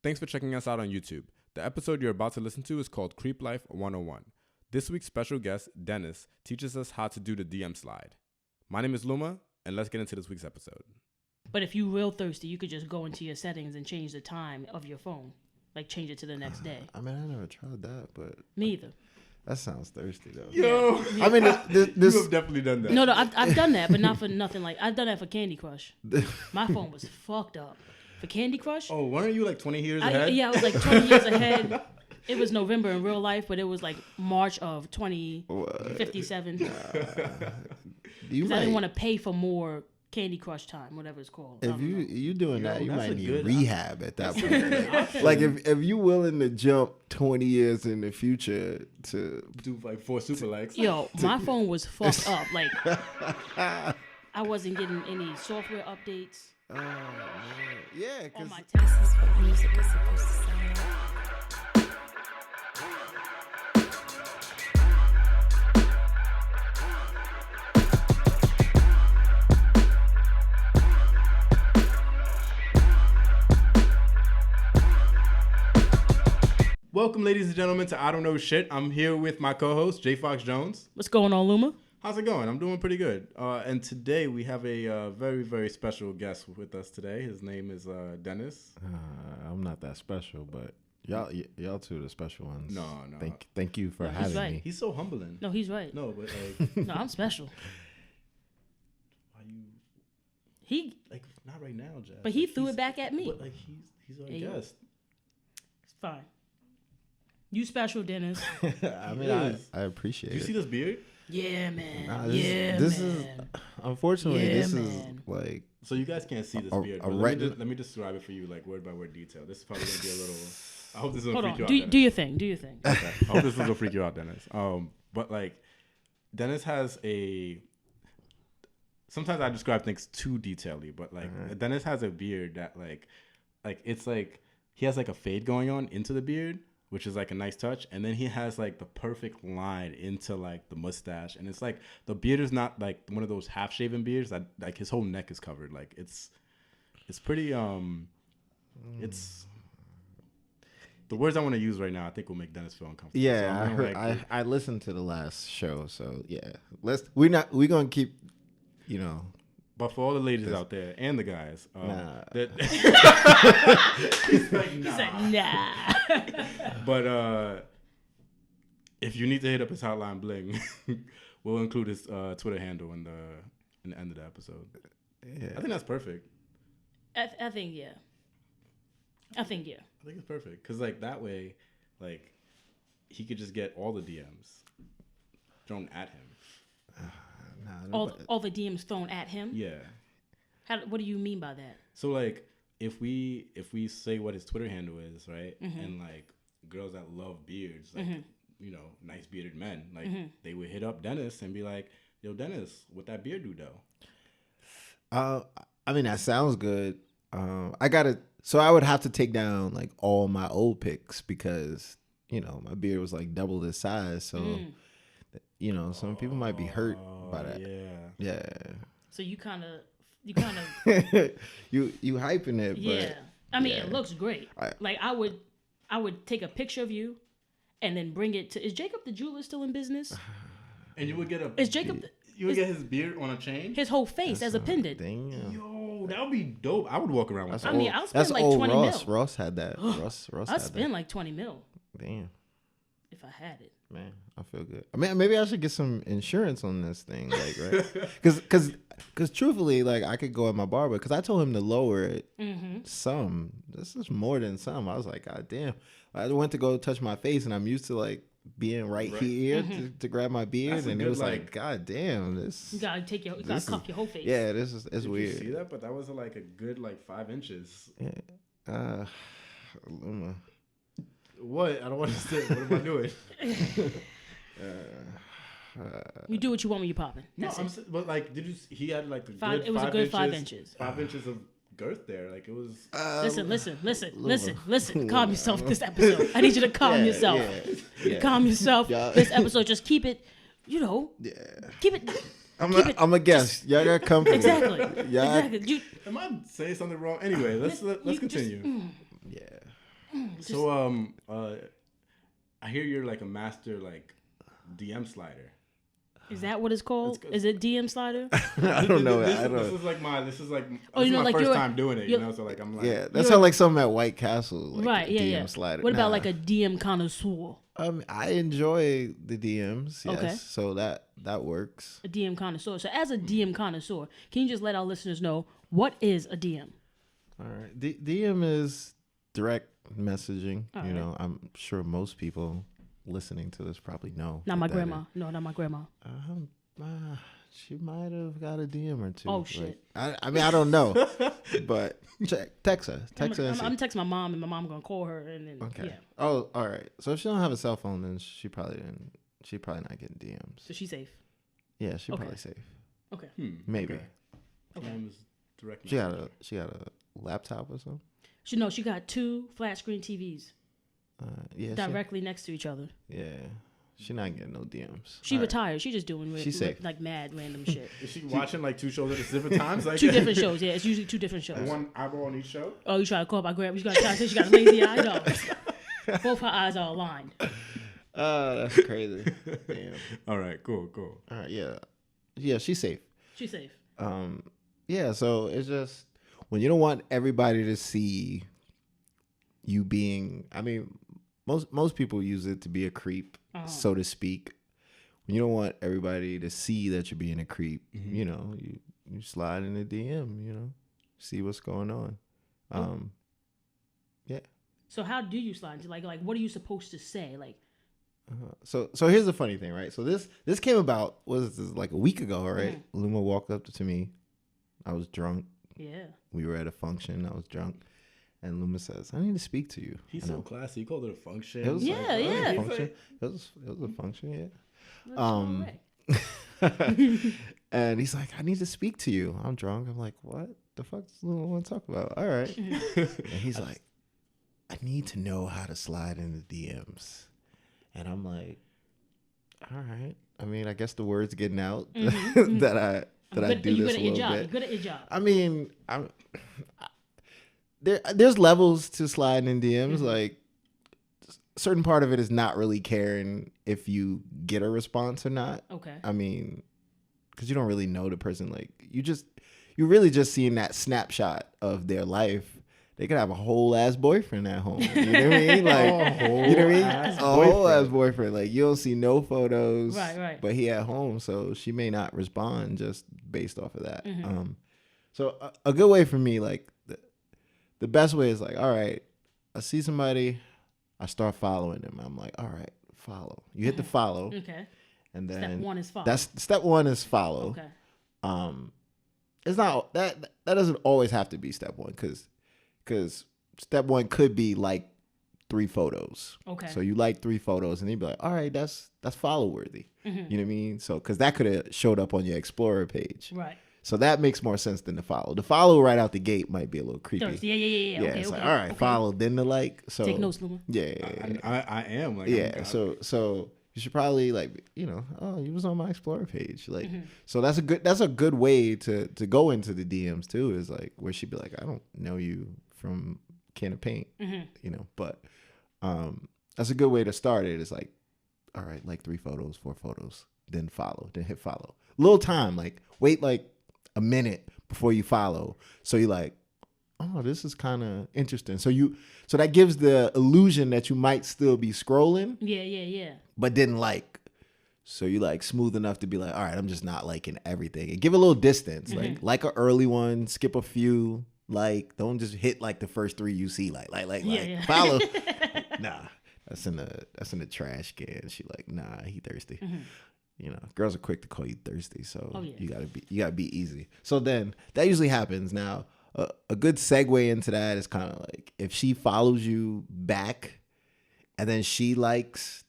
Thanks for checking us out on YouTube. The episode you're about to listen to is called Creep Life 101. This week's special guest, Dennis, teaches us how to do the DM slide. My name is Luma, and let's get into this week's episode. But if you're real thirsty, you could just go into your settings and change the time of your phone. Like, change it to the next day. I mean, I never tried that, but... Me either. That sounds thirsty, though. Yo! I mean, this... You have definitely done that. No, I've done that, but not for nothing. Like, I've done that for Candy Crush. My phone was fucked up. For Candy Crush? Oh, weren't you like 20 years ahead? Yeah, I was like 20 years ahead. It was November in real life, but it was like March of 2057. Because I didn't want to pay for more Candy Crush time, whatever it's called. If you doing that, you might need good rehab at that point. Like if you willing to jump 20 years in the future to do like 4 super likes. Yo, my phone was fucked up. Like, I wasn't getting any software updates. Oh man, yeah, because This is what music is supposed to sound like. Welcome, ladies and gentlemen, to I Don't Know Shit. I'm here with my co-host, J. Fox Jones. What's going on, Luma? How's it going? I'm doing pretty good. And today we have a very, very special guest with us today. His name is Dennis. I'm not that special, but y'all two are the special ones. No. Thank you for No, he's having right. me. He's so humbling. No, he's right. No, but like, No, I'm special. why you He, like not right now, Jazz? but he Like, threw he's- it back at me. But like he's our Yeah. guest. It's fine. You special, Dennis. I mean, I appreciate Do you it. see this beard? Yeah, man. Nah, yeah, this man. is unfortunately Yeah, this man. is like So you guys can't see this A- beard. a But right- let me describe it for you, like word by word detail. This is probably gonna be a little. I hope this doesn't Hold freak on. you out. Do Dennis. your thing. Do your thing. Okay. I hope this doesn't freak you out, Dennis. But like, Dennis has a. Sometimes I describe things too detailedly, but like Dennis has a beard that like it's like he has like a fade going on into the beard, which is like a nice touch, and then he has like the perfect line into like the mustache, and it's like the beard is not like one of those half shaven beards that like his whole neck is covered. Like it's pretty it's. The words I want to use right now, I think will make Dennis feel uncomfortable. So yeah. I'm I gonna, heard. like, I listened to the last show, so yeah. We're gonna keep, you know. But for all the ladies out there and the guys, Nah. he's like, nah. He said, nah. But if you need to hit up his hotline bling, we'll include his Twitter handle in the end of the episode. Yeah. I think that's perfect. I think, yeah. I think it's perfect because like that way, like he could just get all the DMs thrown at him. All the DMs thrown at him. Yeah. What do you mean by that? So like if we say what his Twitter handle is, right, and like girls that love beards, like you know, nice bearded men, like they would hit up Dennis and be like, "Yo, Dennis, what that beard do though?" I mean, that sounds good. So I would have to take down like all my old pics because, you know, my beard was like double this size. So, you know, some people might be hurt by that. Yeah. So you kind of, you hyping it, yeah. but I mean, it looks great. I- Like I would take a picture of you, and then bring it to. Is Jacob the jeweler still in business? And you would get Is Jacob you would get his beard on a chain. his whole face as a pendant? Damn. Yo, that would be dope. I would walk around with That's that. mean, I'll spend that's like old 20 Ross. mil. Ross had that. Ross I'd had spend like 20 mil that. Damn. if I had it. Man, I feel good. I mean, maybe I should get some insurance on this thing, like, right? Because truthfully, like, I could go at my barber because I told him to lower it some. This is more than some. I was like, God damn. I went to go touch my face, and I'm used to like being right here to grab my beard, That's a and it good, was like, like- God damn, this. You gotta you gotta This is- cuff your whole face. Yeah, this is it's Did weird. you see that? But that was like a good like 5 inches. Luma. What? I don't understand. What am I doing? You do what you want when you're popping. No, That's it. but like, did you? He had like It was a good 5 inches. 5 inches of girth there. Like it was. Listen. Calm yourself this episode. I need you to calm yourself. Yeah. Calm yourself. Yeah. This episode, just keep it, you know, Yeah. keep it. I'm a guest. Y'all got company. Exactly. Yeah. Exactly. Am I saying something wrong? Anyway, let's you just- continue. Yeah. So I hear you're like a master like DM slider. Is that what it's called? Is it DM slider? I don't know. This I don't. is like my this is like my first you're- time doing it. You know, so like I'm like Yeah, that sounds like something at White Castle. Like Right, yeah, DM yeah. Slider. What about Nah. like a DM connoisseur? I enjoy the DMs. Yes, Okay. so that works. A DM connoisseur. So as a DM connoisseur, can you just let our listeners know what is a DM? All right. DM is direct messaging. All you right. know, I'm sure most people listening to this probably know. Not what my that grandma. No, not my grandma. is. She might have got a DM or two. Oh, Like, shit. I mean, I don't know, but text her. Text her. and see. I'm texting my mom, and my mom gonna call her, and then Okay. yeah. Oh, all right. So if she don't have a cell phone, then she probably didn't. She probably not getting DMs. So she's safe. Yeah, she Okay. probably safe. Okay. Maybe. Okay. DMs direct. She got a laptop or something. She got 2 flat screen TVs Yeah. directly next to each other. Yeah. She not getting no DMs. She All right. retired. She just doing She's safe. like mad random shit. Is she watching like 2 shows at different times? Like 2 different shows. Yeah, it's usually 2 different shows. One eyeball on each show. Oh, you try to call my grandma? You try to say she got a lazy eye? No. Both her eyes are aligned. That's crazy. Damn. All right, cool. All right. Yeah. Yeah. She's safe. She's safe. Yeah. So it's just when you don't want everybody to see you being. I mean, most people use it to be a creep, so to speak. When you don't want everybody to see that you're being a creep, you know, you slide in the DM. You know, see what's going on. Yeah. So how do you slide into like what are you supposed to say? Like So here's the funny thing, right? So this came about was this like a week ago, right? Luma walked up to me. I was drunk. yeah. We were at a function. I was drunk, and Luma says, "I need to speak to you." He's And so classy. He called it a function. it was Yeah, like, yeah. It was a function. It was a function, yeah. That's all right. And he's like, "I need to speak to you." I'm drunk. I'm like, "What the fuck does Luma want to talk about?" All right. And he's like, "I need to know how to slide in the DMs," and I'm like, "All right." I mean, I guess the word's getting out that I do You're this good a at your little job. bit. You're good at your job. I mean, there's levels to sliding in DMs. Like, certain part of it is not really caring if you get a response or not. Okay. I mean, because you don't really know the person. Like, you're really just seeing that snapshot of their life. They could have a whole ass boyfriend at home. You know what I mean? Like, you know what I mean? A whole ass boyfriend. Like, you don't see no photos. Right. But he at home, so she may not respond just based off of that. So a good way for me, like the best way is like, all right, I see somebody, I start following them. I'm like, all right, follow. You hit the follow, Okay. and then Step 1 is follow. That's step 1 is follow. Okay. It's not that doesn't always have to be step 1 because step 1 could be like 3 photos. Okay. So you like 3 photos, and you'd be like, all right, that's follow worthy. You know what I mean? So because that could have showed up on your Explorer page. Right. So that makes more sense than the follow. The follow right out the gate might be a little creepy. Yeah. Yeah, Okay. it's Okay. like, all right, okay. follow, then the like. So Take notes, Luma. Yeah. I am like Yeah. So you should probably like, you know, oh, you was on my Explorer page. Like, so that's a good way to go into the DMs too, is like where she'd be like, I don't know you from Can of Paint, you know, but that's a good way to start it. Is like, all right, like 3 photos, 4 photos, then follow, then hit follow. Little time, like wait like a minute before you follow. So you're like, oh, this is kind of interesting. So that gives the illusion that you might still be scrolling, Yeah. but didn't like. So you like smooth enough to be like, all right, I'm just not liking everything. And give a little distance, like an early one, skip a few, like don't just hit like the first 3 you see, like Yeah. follow. Nah, that's in the trash can. She like, nah, he thirsty. You know, girls are quick to call you thirsty, so Oh, yeah. you gotta be easy. So then that usually happens. Now, a good segue into that is kind of like if she follows you back, and then she likes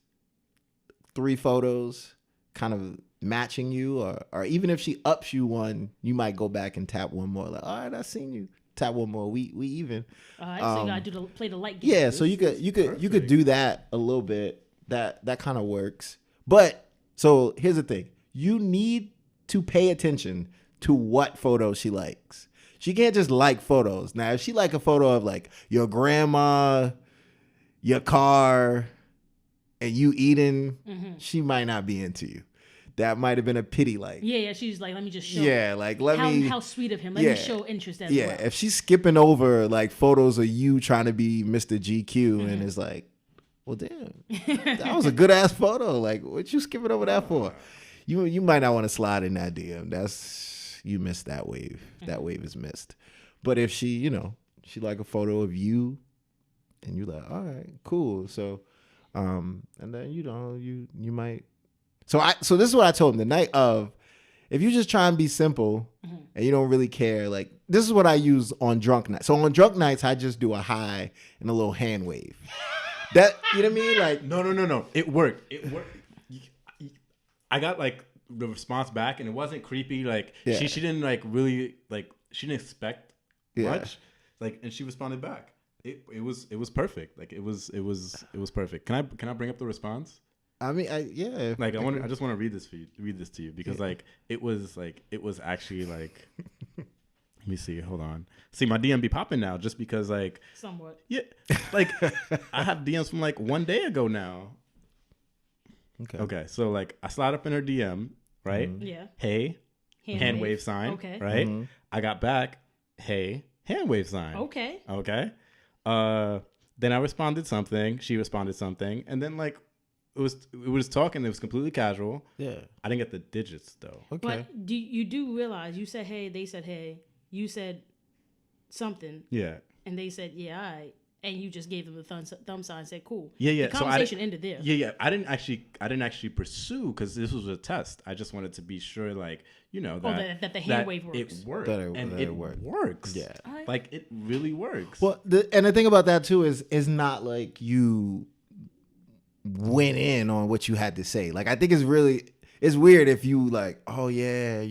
3 photos, kind of matching you, or even if she ups you one, you might go back and tap one more. Like, all right, I seen you. Tap one more. We even. All right. So you gotta play the light game. Yeah, so you could do that a little bit. That kind of works. But so here's the thing: you need to pay attention to what photos she likes. She can't just like photos. Now, if she like a photo of like your grandma, your car and you eating, she might not be into you. That might have been a pity, like. Yeah, she's like, let me just show. Yeah, like let me. How sweet of him. Let me show interest as well. Yeah, if she's skipping over like photos of you trying to be Mr. GQ and it's like, well, damn, that was a good ass photo. Like, what you skipping over that for? You might not want to slide in that DM. You missed that wave. That wave is missed. But if she, she like a photo of you, and you like, all right, cool. So, and then you might. So this is what I told him the night of. If you just try and be simple and you don't really care, like this is what I use on drunk nights. So on drunk nights, I just do a hi and a little hand wave. That you know what I mean? Like no. It worked. I got like the response back, and it wasn't creepy. Like she didn't like really like she didn't expect much. Like, and she responded back. It was perfect. Like it was perfect. Can I bring up the response? I mean, yeah. Like I just want to read this to you because like it was actually like. Let me see. Hold on. See, my DM be popping now just because like. Somewhat. Yeah, like I have DMs from like 1 day ago now. Okay. So like I slide up in her DM, right? Yeah. Hey, hand wave sign. Okay. Right. I got back. Hey, hand wave sign. Okay. Then I responded something. She responded something, and then like. It was talking. It was completely casual. Yeah. I didn't get the digits though. Okay. But you do realize you said hey, they said hey, you said something. Yeah. And they said yeah, all right, and you just gave them the thumb sign and said cool. Yeah. The conversation ended there. Yeah. I didn't actually pursue because this was a test. I just wanted to be sure, like that the hand wave works. It worked. That it works. Yeah. Right. Like it really works. Well, the thing about that too is not like you went in on what you had to say. Like I think it's weird if you like, oh yeah,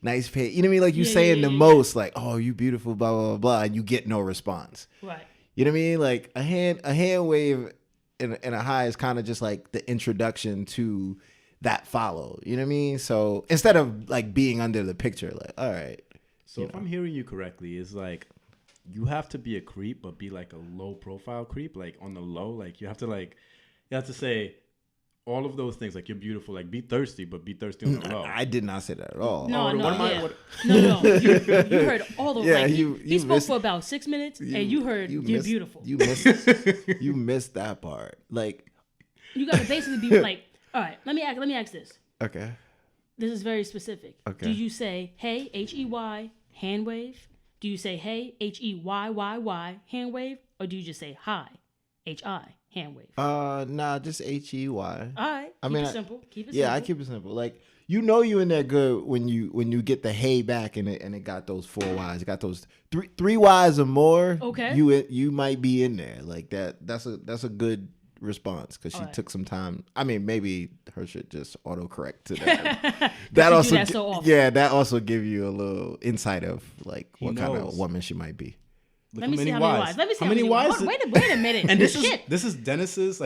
nice pay. You know what I mean? Like you saying the most, like, oh, you beautiful, blah blah blah, and you get no response. Right. You know what I mean? Like a hand wave and a hi is kind of just like the introduction to that follow. You know what I mean? So instead of like being under the picture, like, all right. So if I'm hearing you correctly, it's like you have to be a creep, but be like a low profile creep, like on the low. Like you have to say all of those things, like you're beautiful, like be thirsty, but be thirsty on the low. I did not say that at all. No. No. You heard all the yeah. like, You he spoke missed, for about 6 minutes, and you heard you're beautiful. You missed that part. Like you got to basically be like, all right, let me ask this. Okay. This is very specific. Okay. Do you say hey HEY hand wave? Do you say hey HEYYY hand wave, or do you just say hi HI hand wave? Nah, just HEY. All right. Keep it simple. Yeah, I keep it simple. Like you in there good when you get the hey back and it got those 4 Ys. It got those three Ys or more. Okay. You might be in there like that. That's a good response because she took some time. I mean, maybe her shit just autocorrect to that. that also give you a little insight of like what kind of woman she might be. Let me see how many Ys. Let me see how many Ys. Wait a minute. And this is Dennis's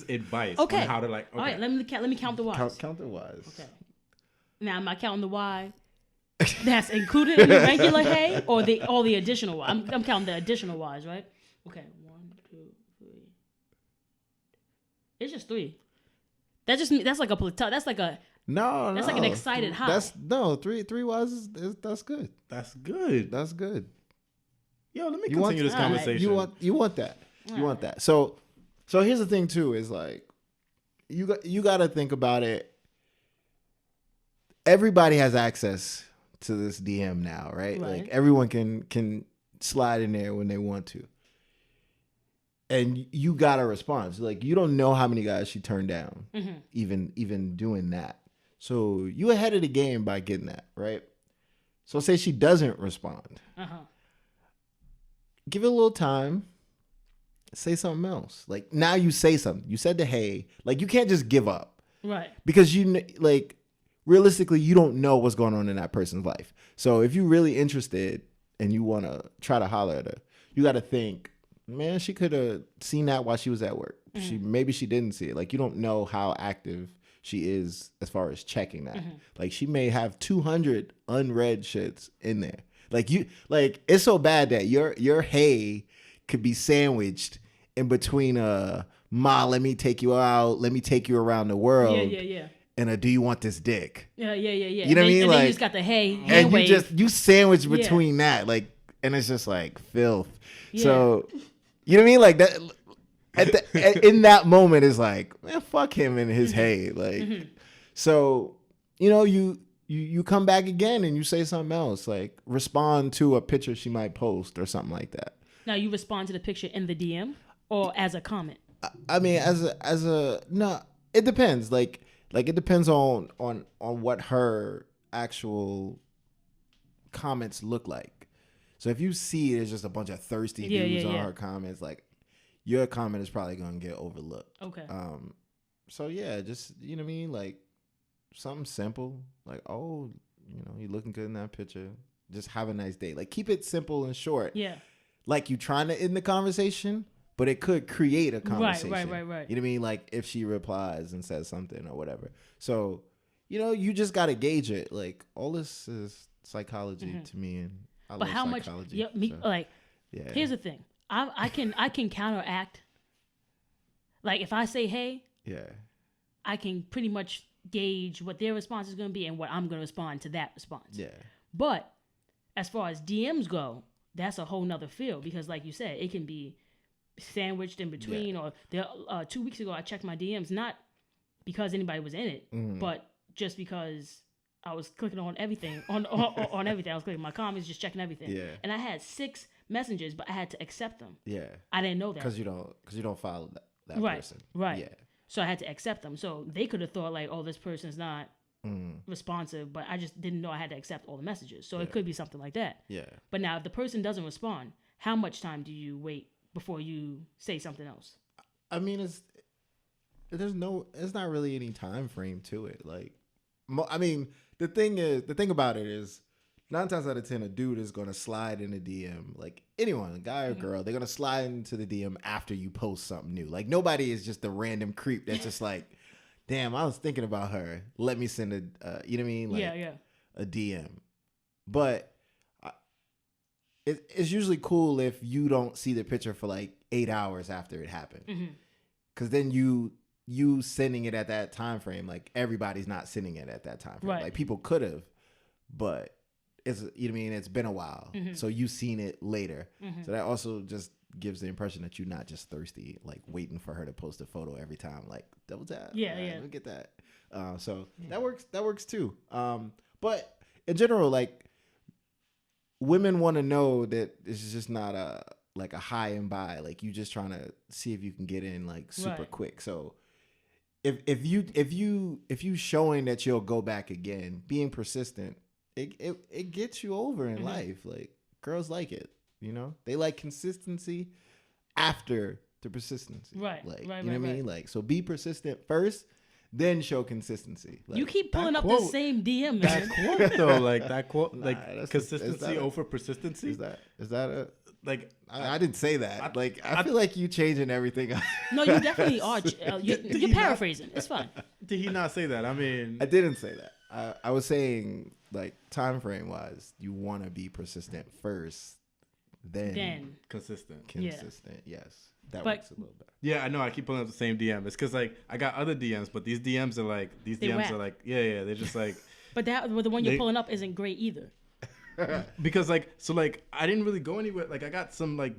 advice on how to like. Okay. All right, let me count the Ys. Count the Ys. Okay. Now, am I counting the Y that's included in the regular hey, or all the additional Y? I'm counting the additional Ys, right? Okay, 1, 2, 3. It's just 3. That's like a plateau. That's like a. No, that's like an excited high. Three Ys that's good. That's good. That's good. Yo, let me continue this conversation. You want that. You want that. So here's the thing too, is like you got to think about it. Everybody has access to this DM now, right? Like everyone can slide in there when they want to. And you got to respond. So like you don't know how many guys she turned down, even doing that. So you ahead of the game by getting that, right? So say she doesn't respond. Give it a little time. Say something else. Like now you say something. You said the hey. Like you can't just give up. Right. Because like realistically you don't know what's going on in that person's life. So if you're really interested and you want to try to holler at her, you got to think, man, she could have seen that while she was at work. Maybe she didn't see it. Like you don't know how active she is as far as checking that. Like she may have 200 unread shits in there. Like it's so bad that your hey could be sandwiched in between Ma, let me take you out, let me take you around the world. Yeah. And a do you want this dick? Yeah. You know what I mean? And Like, then you just got the hand and wave. you sandwich between that, like, and it's just like filth. Yeah. So, you know what I mean? Like that in that moment is like, man, fuck him and his hate. Like, so, you know, you come back again and you say something else, like respond to a picture she might post or something like that. Now you respond to the picture in the DM or as a comment. I mean, as a no, it depends. Like it depends on what her actual comments look like. So if you see there's just a bunch of thirsty dudes on her comments, like your comment is probably gonna get overlooked. Okay. So yeah, just, you know what I mean, like something simple, like, oh, you know, you looking good in that picture. Just have a nice day. Like keep it simple and short. Yeah. Like you trying to end the conversation, but it could create a conversation. Right. You know what I mean? Like if she replies and says something or whatever. So, you know, you just got to gauge it. Like all this is psychology to me. And I But love how much, psychology. Yeah. Here's the thing. I can counteract. Like if I say, hey, Yeah. I can pretty much gauge what their response is going to be and what I'm going to respond to that response. Yeah. But as far as DMs go, that's a whole nother field because, like you said, it can be sandwiched in between. Or 2 weeks ago, I checked my DMs not because anybody was in it, but just because I was clicking on everything on everything. I was clicking my comments, just checking everything. Yeah. And I had 6 messages, but I had to accept them. Yeah. I didn't know that Because you don't follow that right, person. right. Yeah. So I had to accept them. So they could have thought like, oh, this person's not responsive, but I just didn't know I had to accept all the messages. So it could be something like that. Yeah. But now if the person doesn't respond, how much time do you wait before you say something else? I mean, it's not really any time frame to it. Like, I mean, the thing about it is 9 times out of 10, a dude is going to slide in a DM, like anyone, a guy or girl, they're going to slide into the DM after you post something new. Like nobody is just a random creep that's just like, damn, I was thinking about her. Let me send you know what I mean? Like a DM. But it's usually cool if you don't see the picture for like 8 hours after it happened. Because then you sending it at that time frame, like everybody's not sending it at that time frame. Right. Like people could have, but it's, you know what I mean, it's been a while. So you've seen it later. So that also just gives the impression that you're not just thirsty, like waiting for her to post a photo every time, like double tap. Yeah. Let me get that. So that works too. But in general, like women want to know that it's just not a high and buy. Like you just trying to see if you can get in like super quick. So if you showing that you'll go back again, being persistent, it gets you over in life. Like girls like it, you know, they like consistency after the persistency. Right. Like, right. you know what I mean? Like, so be persistent first, then show consistency. Like, you keep pulling up the same DM, man. That quote though, like that quote, Nah, like consistency over persistency. Is that a like I didn't say that. I feel like you changing everything. No, you definitely are. You're paraphrasing. It's fine. Did he not say that? I mean, I didn't say that. I was saying like time frame wise, you want to be persistent first, then consistent. Yes, that works a little better. Yeah, I know. I keep pulling up the same DM. It's because like I got other DMs, but these DMs are like they're just like. But the one you're pulling up isn't great either. Because like I didn't really go anywhere. Like I got some like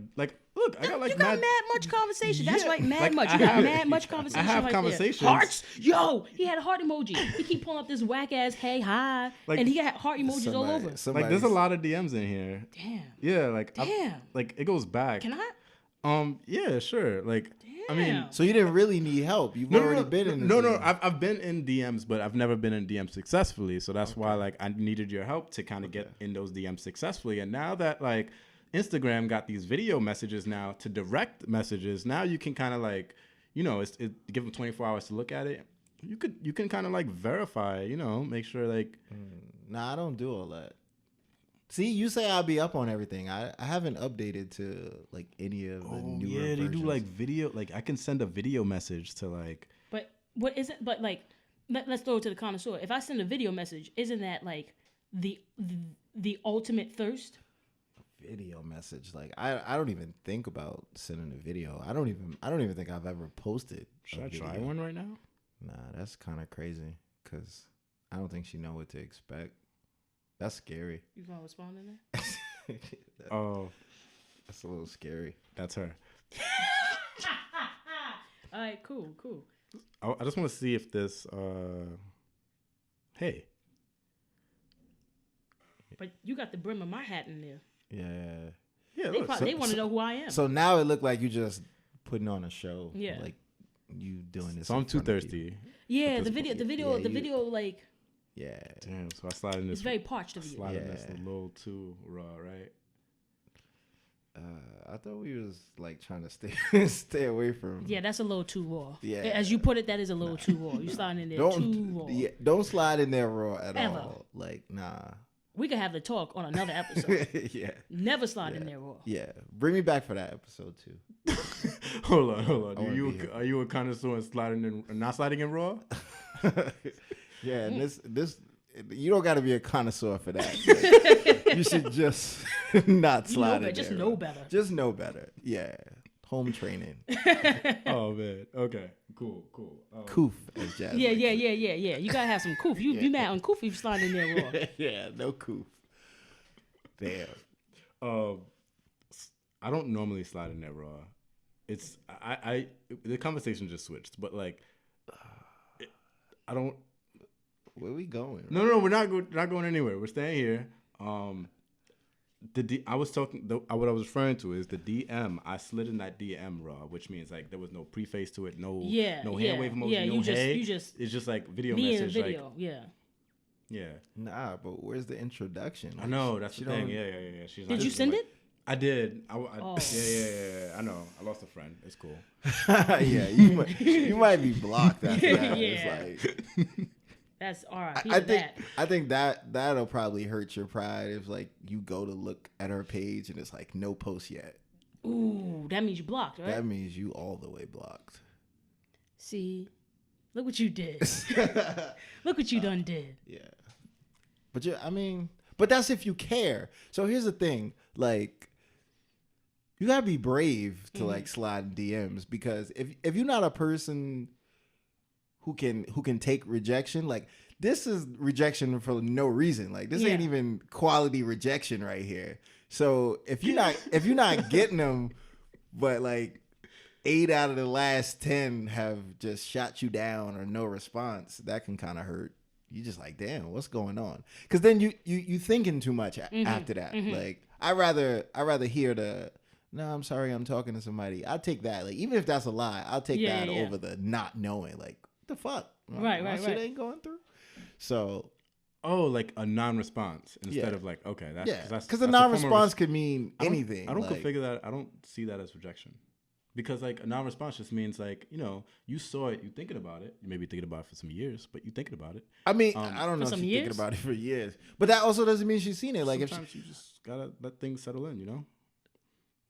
look, I got like you got mad much conversation. That's right, mad like, much. You got mad much conversation. I have right conversations. There. Hearts, yo, he had a heart emoji. He keep pulling up this whack ass hey hi, and he got heart emojis all over. Like there's a lot of DMs in here. Damn. Yeah, like damn. Like it goes back. Can I? Yeah, sure. Like damn. I mean, so you didn't really need help. You've already been in. I've been in DMs, but I've never been in DMs successfully. So that's why like I needed your help to kind of get in those DMs successfully. And now that like Instagram got these video messages now to direct messages, now you can kind of like, you know, give them 24 hours to look at it. You can kind of like verify, you know, make sure like. Nah, I don't do all that. See, you say I'll be up on everything. I haven't updated to like any of the newer versions. They do like video. Like I can send a video message to like. But what isn't? But like, let's throw it to the connoisseur. If I send a video message, isn't that like the ultimate thirst? video message. Like I don't even think about sending a video. I don't even think I've ever posted. Should I try one right now? Nah, that's kind of crazy because I don't think she know what to expect. That's scary. You gonna respond in there? Oh, that's a little scary. that's her. All right, cool. I just want to see if this. Hey. But you got the brim of my hat in there. Yeah. Yeah. They, Look, they want to know who I am. So now it looked like you just putting on a show. Yeah. Like you doing this. so I'm in too front of people. thirsty. yeah, this the video, point, the video, yeah, the you- video. Like Yeah. Damn. So I slide in this. it's very parched of you. Slide in this Yeah. a little too raw, right? I thought we was like trying to stay away from. Yeah, that's a little too raw. Yeah. As you put it, that is a little too raw. You sliding in there too raw. Don't slide in there raw at Ever. all. Like nah. We could have the talk on another episode. Yeah. Never slide in there raw. Yeah. Bring me back for that episode too. Hold on. I wanna be here. Are you a connoisseur in sliding in, not sliding in raw? Yeah, and this you don't got to be a connoisseur for that. Like, you should just not You know slide better. in Just there, know bro. better. Just know better. Yeah. Home training. Oh man. Okay. Cool. Coof, as Jazz Yeah, likes yeah, it. yeah. You gotta have some coof. You mad on coof if you slide in there raw. Yeah, no coof. Damn. I don't normally slide in that raw. It's I the conversation just switched, but like, I don't. Where we going? No, we're not going anywhere. We're staying here. I was talking. What I was referring to is the DM. I slid in that DM raw, which means like there was no preface to it, no hand wave emoji, yeah, no you hey. just It's just like video me in a message, video. like Yeah. Nah, but where's the introduction? I know that's she the thing. don't- Yeah. She's Did not you just send like- it? I did. Oh. Yeah. I know. I lost a friend. It's cool. Yeah, you might be blocked after that. Yeah. It's like That's R.I.P. I to think that. I think that'll probably hurt your pride if like you go to look at her page and it's like no post yet. Ooh, that means you blocked, right? That means you all the way blocked. See, look what you did. Look what you done did. Yeah. But but that's if you care. So here's the thing, like you gotta be brave to like slide in DMs because if you're not a person who can take rejection, like this is rejection for no reason. Like this ain't Yeah. even quality rejection right here. So if you're not getting them, but like 8 out of the last 10 have just shot you down or no response, that can kind of hurt. You just like, damn, what's going on? Because then you thinking too much after that. Like I rather hear the no, I'm sorry, I'm talking to somebody. I'll take that. Like even if that's a lie, I'll take that over the not knowing. Like what the fuck? Right. Shit ain't going through. So Oh, like a non-response instead Yeah. of like okay, that's yeah, that's because a that's form of non-response could mean I don't- anything. I don't like, configure that. I don't see that as rejection. Because like a non-response just means like, you saw it, you thinking about it. You may be thinking about it for some years, but you thinking about it. I mean, I don't know if some she's years? thinking about it for years, but that also doesn't mean she's seen it. Like Sometimes you just gotta let things settle in,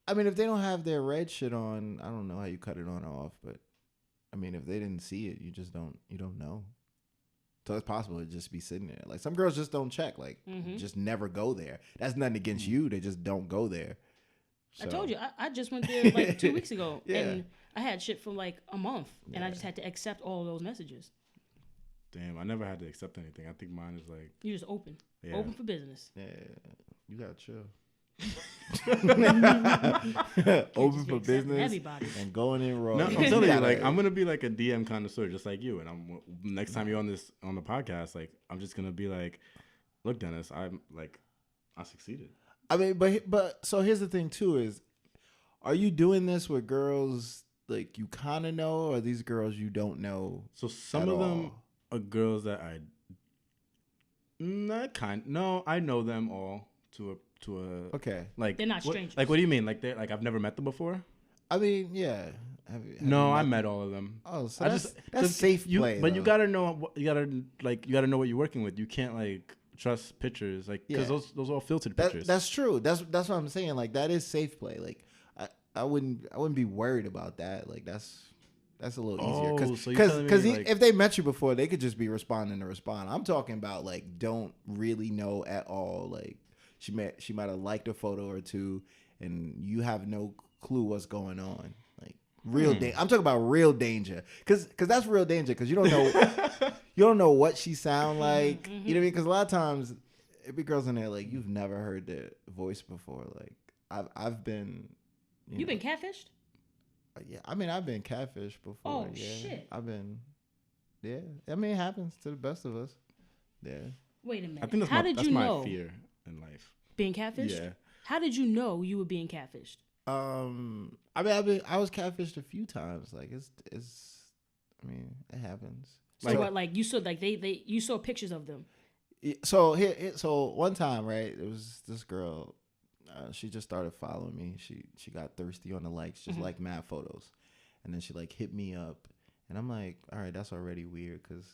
if they don't have their red shit on, I don't know how you cut it on or off, but I mean, if they didn't see it, you don't know. So it's possible to just be sitting there. Like some girls just don't check, like just never go there. That's nothing against you. They just don't go there. I So- told you, I just went there like 2 weeks ago, Yeah. and I had shit for like a month, and I just had to accept all those messages. Damn, I never had to accept anything. I think mine is like You just open Yeah. for business. Yeah, you gotta chill. Can't Open just be for accepting business everybody. and going in raw. no, I'm telling you, like I'm gonna be like a DM connoisseur, just like you. And I'm next time you're on the podcast, like I'm just gonna be like, look, Dennis, I succeeded. I mean, but so here's the thing too: is are you doing this with girls like you kind of know, or these girls you don't know? So some at of them all? are girls that I know them all to a Okay. like They're not what- strangers. Like what do you mean? Like they're like I've never met them before? I mean, yeah. Have No, you I met all of them. Oh, so I that's just that's the- safe play. But you though. gotta know you gotta know what you're working with. You can't like trust pictures like because Yeah. those are all filtered pictures. That's true. That's what I'm saying. Like that is safe play. Like I wouldn't be worried about that. Like that's a little Oh, easier so you're telling me, like- if they met you before, they could just be responding to respond. I'm talking about like don't really know at all. Like she might have liked a photo or two, and you have no clue what's going on. Like real danger. I'm talking about real danger, because that's real danger, because you don't know what she sound like. You know what I mean? Because a lot of times it be girls in there like you've never heard their voice before. Like I've been. You've been catfished? Yeah, I mean I've been catfished before. Oh yeah. shit! I've been. Yeah, I mean it happens to the best of us. Yeah. Wait a minute. I think that's my fear in life. Being catfished? Yeah. How did you know you were being catfished? I mean, I was catfished a few times. Like it's. I mean, it happens. So what? Like you saw, like you saw pictures of them. So so one time, right? It was this girl. She just started following me. She got thirsty on the likes, just like mad photos, and then she like hit me up, and I'm like, all right, that's already weird, because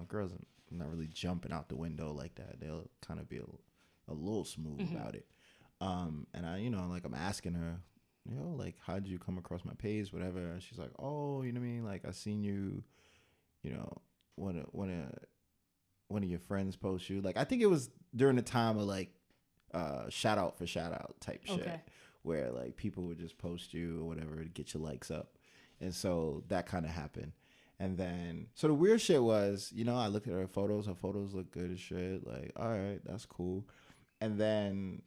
girls are not really jumping out the window like that. They'll kind of be a little smooth about it. And I, like I'm asking her, like, how did you come across my page, whatever? And she's like, oh, you know what I mean? Like I seen you, one of your friends post you. Like I think it was during the time of like shout out for shout out type shit, where like people would just post you or whatever to get your likes up. And so that kind of happened. And then, so the weird shit was, I looked at her photos look good as shit. Like, all right, that's cool. And then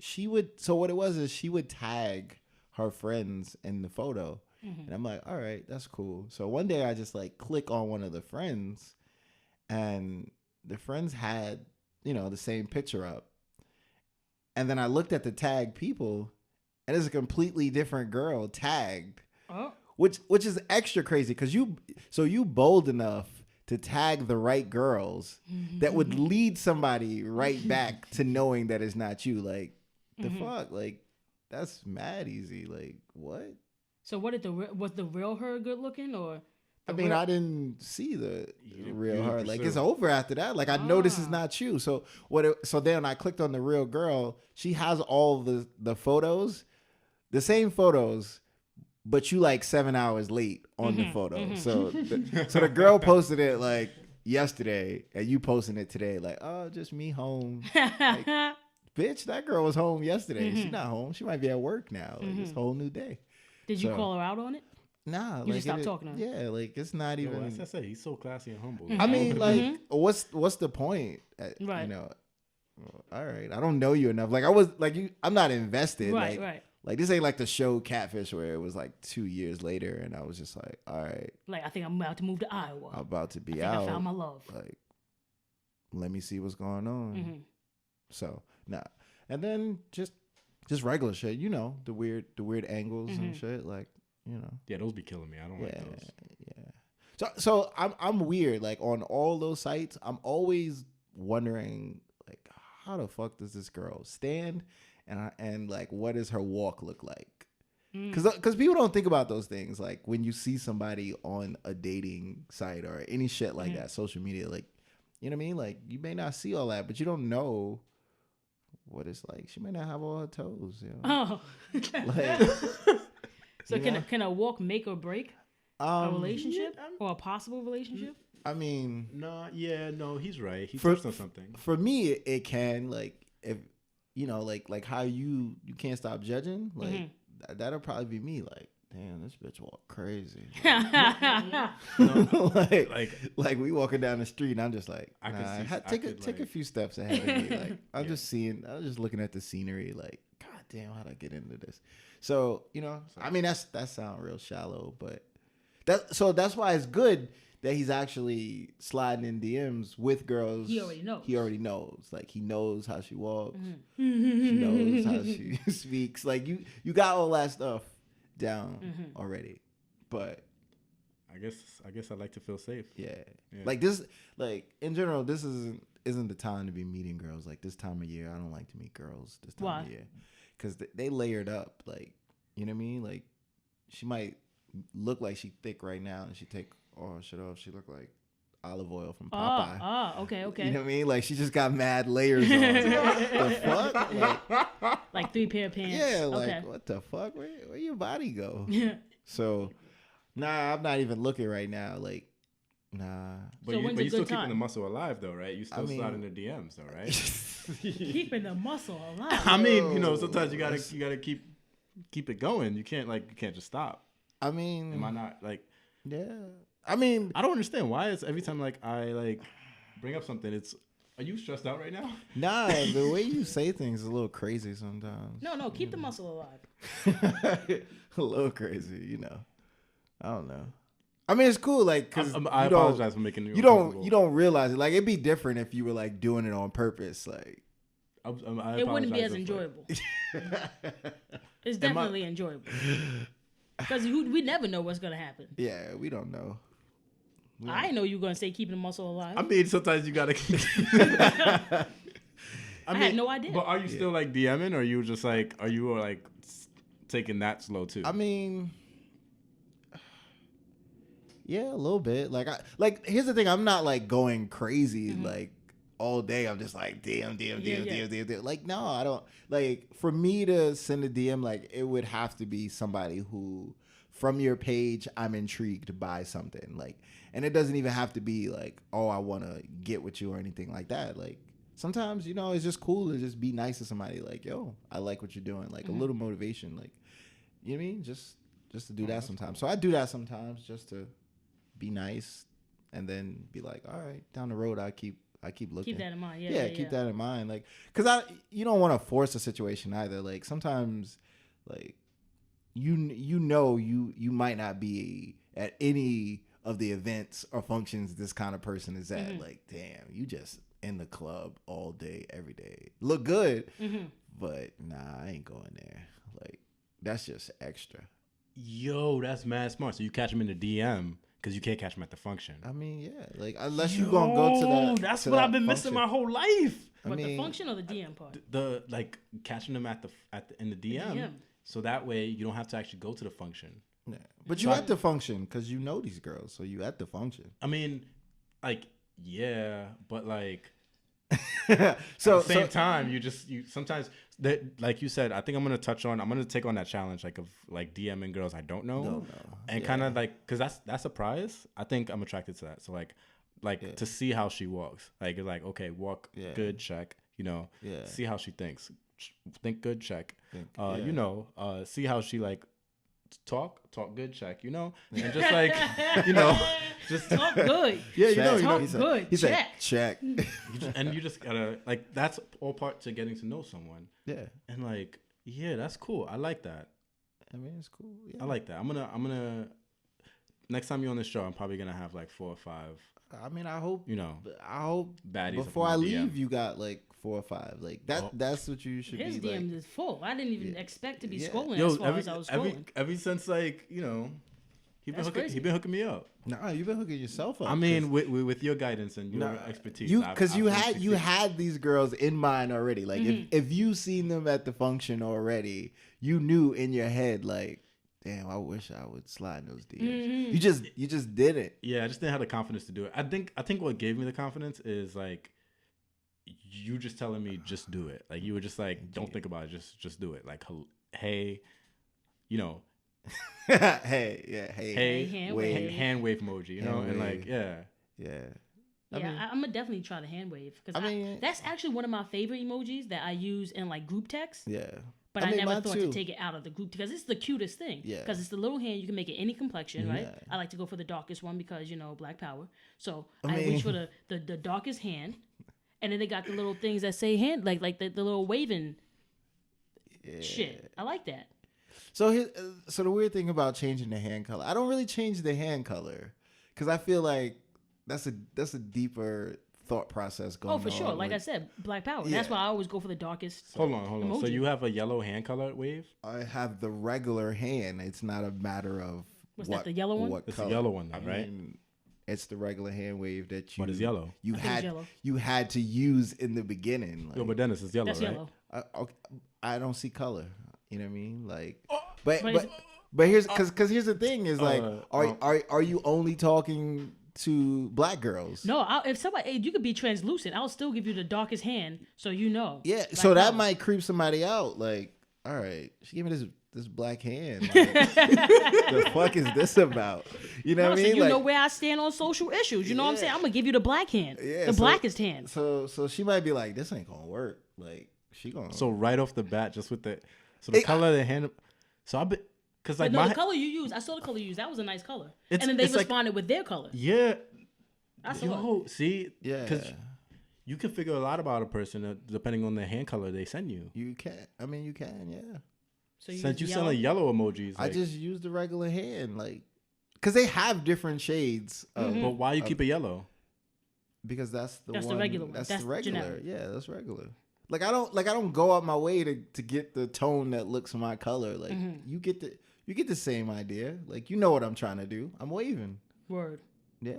so what it was is she would tag her friends in the photo. And I'm like, all right, that's cool. So one day I just like click on one of the friends, and the friends had, the same picture up. And then I looked at the tag people, and it's a completely different girl tagged. Oh. Which is extra crazy, because you bold enough to tag the right girls that would lead somebody right back to knowing that it's not you. Like, the fuck? Like, that's mad easy. Like, what? So was the real her good looking, or? I mean, I didn't see the real her. Like, it's over after that. Like, I know this is not you. So so then I clicked on the real girl. She has all the photos, the same photos, but you like 7 hours late on the photo. So the girl posted it like yesterday, and you posting it today. Like, oh, just me home. Like, bitch, that girl was home yesterday. She's not home. She might be at work now. Like, it's a whole new day. Did you call her out on it? Nah, you just stopped talking to her. Yeah, like it's not even. As I said, he's so classy and humble. I mean, like, what's the point? Right. All right, I don't know you enough. Like I was like you. I'm not invested. Right. Like, right. Like this ain't like the show Catfish, where it was like 2 years later, and I was just like, all right. Like I think I'm about to move to Iowa. I'm about to be out. I found my love. Like, let me see what's going on. So nah, and then just regular shit. The weird angles and shit. Like. Yeah, those be killing me. I don't like those. Yeah. So I'm weird. Like on all those sites, I'm always wondering like how the fuck does this girl stand, and like what does her walk look like? Because people don't think about those things. Like when you see somebody on a dating site or any shit like that, social media, like you know what I mean. Like you may not see all that, but you don't know what it's like. She may not have all her toes. Oh. Like. So can a walk make or break a relationship or a possible relationship? I mean, no, he's right. He touched on something. For me, it can, like, if like how you can't stop judging. Like that'll probably be me. Like, damn, this bitch walk crazy. like we walking down the street, and I'm just like, take a few steps ahead of me. Like I'm just looking at the scenery. Like, god damn, how'd I get into this? So, I mean, that sounds real shallow, but that's why it's good that he's actually sliding in DMs with girls. He already knows. Like, he knows how she walks. She knows how she speaks. Like, you got all that stuff down already. But I guess I like to feel safe. Yeah. Like this, like in general, this isn't the time to be meeting girls. Like this time of year, I don't like to meet girls this time of year. Because they layered up, like, you know what I mean? Like, she might look like she thick right now, and she take all her shit off. She look like olive oil from Popeye. Okay. You know what I mean? Like, she just got mad layers on. The fuck? Like 3 pair of pants. Yeah, like, what the fuck? Where your body go? So, nah, I'm not even looking right now. Like, Nah. But So you, when's but a you still good keeping time? the muscle alive though, right? You still I mean- slide in the DMs though, right? Keeping the muscle alive. I mean, you know, sometimes you that's- gotta keep it going. You can't just stop. I mean, Am I not like? yeah. I mean, I don't understand why it's every time like I like bring up something. It's are you stressed out right now? nah. The way you say things is a little crazy sometimes. No, keep the muscle alive. A little crazy, you know. I don't know. I mean, it's cool, like, cause I you don't- apologize for making you don't realize it. Like, it'd be different if you were like doing it on purpose. Like, It wouldn't be as enjoyable. It's definitely enjoyable. Because we never know what's gonna happen. yeah, we don't know. I didn't know you were gonna say keeping the muscle alive. I mean, sometimes you gotta. I had no idea. But are you still like DMing, or you just like are you like taking that slow too? I mean, yeah, a little bit. Like here's the thing. I'm not like going crazy like all day. I'm just like DM. Like no, I don't. Like for me to send a DM, like it would have to be somebody who from your page I'm intrigued by something. Like, and it doesn't even have to be like, oh, I want to get with you or anything like that. Like sometimes, you know, it's just cool to just be nice to somebody. Like, yo, I like what you're doing. Like a little motivation. Like, you know what I mean? Just to do that sometimes. So I do that sometimes just to be nice, and then be like, all right, down the road I keep looking. Keep that in mind. Yeah, Keep that in mind. Like, cause you don't want to force a situation either. Like sometimes, like you know you might not be at any of the events or functions this kind of person is at. Like, damn, you just in the club all day, every day. Look good, but nah, I ain't going there. Like, that's just extra. Yo, that's mad smart. So you catch him in the DM because you can't catch him at the function. I mean, yeah, like unless you gonna go to that. That's to what that I've been missing function. my whole life. But the mean, function or the DM part? The like catching them in the DM, DM. so that way you don't have to actually go to the function. Yeah. But you at the function because you know these girls, so you at the function. I mean, like yeah, but like So at the same time, you sometimes that like you said. I think I'm gonna take on that challenge like of like DMing girls I don't know, and kind of like because that's a prize. I think I'm attracted to that. So like to see how she walks. Like it's like okay, walk good, check. You know, see how she thinks. Think good, check. You know, see how she like talk good, check. You know, and just like you know, just Talk good. yeah, check. Talk He said- good. He said, Check. check. you just gotta like that's all part to getting to know someone. Yeah, And like, yeah, that's cool. I like that. I mean it's cool. Yeah. I like that. I'm gonna next time you're on the show, I'm probably gonna have like 4 or 5, I mean, I hope baddies before up I in my DM. leave, you got like 4 or 5. Like that. Oh. That's what you should His be DMs like. is full. I didn't even expect to be Yeah. scrolling Yo, as far as I was scrolling. ever since like, you know, he That's crazy. been hooking me up. Nah, you've been hooking yourself up. I mean, with your guidance and your Nah, expertise. you I've because you been had you succeeding. had these girls in mind already. Like if you seen them at the function already, you knew in your head like, damn, I wish I would slide in those DMs. You just did it. Yeah, I just didn't have the confidence to do it. I think what gave me the confidence is like you just telling me just do it. Like you were just like, don't think about it, just do it. Like hey, you know, hey, hand wave. hand wave emoji, you know, Hand and wave. like yeah. Yeah. Yeah, I'm gonna definitely try the hand wave because I mean- that's actually one of my favorite emojis that I use in like group text. Yeah. But I mean, never mine thought too. to take it out of the group because it's the cutest thing. Yeah. Because it's the little hand. You can make it any complexion, right? Yeah. I like to go for the darkest one because, you know, Black Power. So I I mean- reach for the darkest hand. And then they got the little things that say hand, like the little waving shit. I like that. So so the weird thing about changing the hand color, I don't really change the hand color because I feel like that's a deeper thought process going on. Oh, for sure. Like I said, Black Power. That's Yeah. why I always go for the darkest. Hold on. So emoji. you have a yellow hand color wave? I have the regular hand. It's not a matter of What's that, the yellow one? What It's color. the yellow one, though, I right? mean, it's the regular hand wave that you. But it's yellow. You I think it's had yellow. you had to use in the beginning. Like, Yo, but Dennis, it's yellow, That's right? yellow. I don't see color. You know what I mean? Like, Oh, but But but it's- but here's because here's the thing is like, um, are you only talking to black girls? No, if somebody, you could be translucent. I'll still give you the darkest hand so you know. Yeah, Black so that Power. might creep somebody out. Like, all right, she gave me this black hand. Like, the fuck is this about? You know what I So mean? you know where I stand on social issues. You know what I'm saying? I'm gonna give you the black hand, the blackest hand. So she might be like, this ain't gonna work. Like she gonna. So right off the bat, just with the color of the hand. So I've been because like the color you use, I saw the color you used. That was a nice color. And then they responded with their color. Yeah. I saw it. See, yeah. Because you can figure a lot about a person depending on the hand color they send you. You can. I mean, you can. Yeah. So since you send yellow emojis, I just use the regular hand, like, because they have different shades. But why you keep it yellow? Because that's the regular one. That's That's the regular. generic. Yeah, that's regular. Like I don't go out my way to get the tone that looks my color. Like you get the same idea. Like you know what I'm trying to do. I'm waving. Word. Yeah.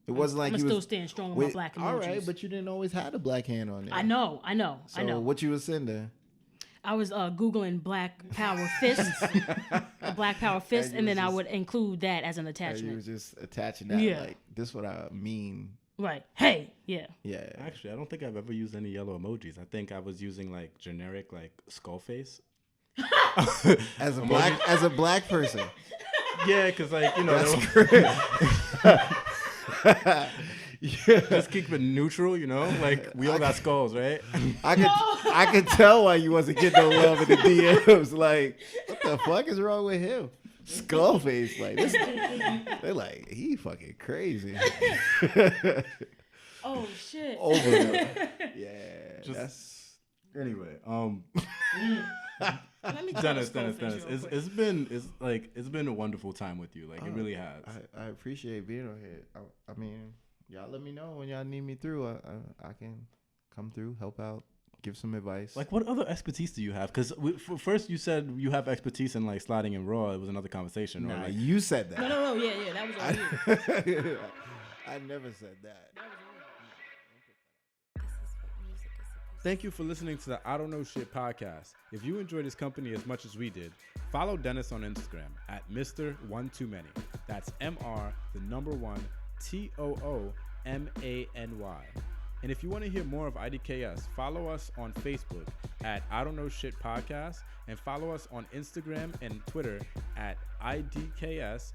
It wasn't like I'm you still was staying strong on my black emojis. all right, but you didn't always have the black hand on there. I know. So what you was sending? I was Googling Black Power Fist, Black Power Fist, and then I would include that as an attachment. You was just attaching that, like, this what I mean. Right. Hey, yeah. Yeah. Actually, I don't think I've ever used any yellow emojis. I think I was using, like, generic, like, skull face. As a black person. Yeah, because, like, you know. Just keep it neutral, you know? Like, we all got skulls, right? I could tell why you wasn't getting no love in the DMs. Like, what the fuck is wrong with him? Skull face, like this. They're like, he fucking crazy. Oh shit. Over there. Yeah. That's anyway. Let me Dennis. It's been a wonderful time with you. Like it really has. I appreciate being on here. I mean, y'all let me know when y'all need me through. I can come through, help out. Give some advice. Like, what other expertise do you have? Because first you said you have expertise in like sliding in Raw. It was another conversation. Nah, like, you said that. No, yeah, that was on you. I never said that. Thank you for listening to the I Don't Know Shit podcast. If you enjoyed his company as much as we did, follow Dennis on Instagram at Mr. One Too Many. That's MR, the number 1, TOOMANY. And if you want to hear more of IDKS, follow us on Facebook at I Don't Know Shit Podcast and follow us on Instagram and Twitter at IDKS_podcast.